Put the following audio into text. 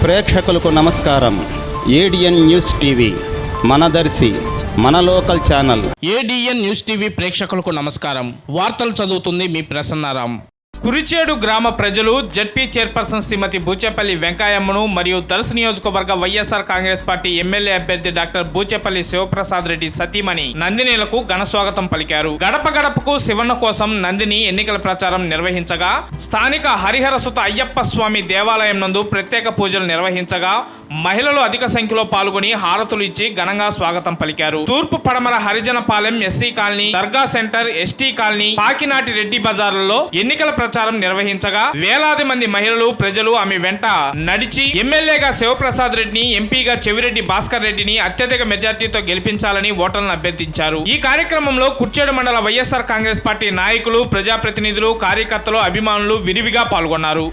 ప్రేక్షకులకు నమస్కారం. ADN news TV మనదర్శి మన local channel. ADN news TV ప్రేక్షకులకు నమస్కారం. వార్తలు చదువుతుంది మీ ప్రసన్నారాం. కురిచేడు గ్రామ ప్రజలు జడ్పీ చైర్పర్సన్ శ్రీమతి బూచేపల్లి వెంకయ్యమ్మను మరియు దర్శి నియోజకవర్గ వైఎస్ఆర్ కాంగ్రెస్ పార్టీ ఎమ్మెల్యే అభ్యర్థి డాక్టర్ బూచేపల్లి శివప్రసాద్ రెడ్డి సతీమణి నందినిలకు ఘన స్వాగతం పలికారు. గడప గడపకు శివన్న కోసం నందిని ఎన్నికల ప్రచారం నిర్వహించగా, స్థానిక హరిహరసుత అయ్యప్ప స్వామి దేవాలయం నందు ప్రత్యేక పూజలు నిర్వహించగా మహిళలు అధిక సంఖ్యలో పాల్గొని హారతులు ఇచ్చి ఘనంగా స్వాగతం పలికారు. తూర్పు పడమర హరిజనపాలెం ఎస్సీ కాలనీ, దర్గా సెంటర్, ఎస్టీ కాలనీ, పాకినాటి రెడ్డి బజార్లలో ఎన్నికల ప్రచారం నిర్వహించగా వేలాది మంది మహిళలు, ప్రజలు ఆమె వెంట నడిచి ఎమ్మెల్యేగా శివప్రసాద్ రెడ్డిని, ఎంపీగా చెవిరెడ్డి భాస్కర్ రెడ్డిని అత్యధిక మెజార్టీతో గెలిపించాలని ఓటర్లను అభ్యర్థించారు. ఈ కార్యక్రమంలో కుర్చేడు మండల వైఎస్ఆర్ కాంగ్రెస్ పార్టీ నాయకులు, ప్రజాప్రతినిధులు, కార్యకర్తలు, అభిమానులు విరివిగా పాల్గొన్నారు.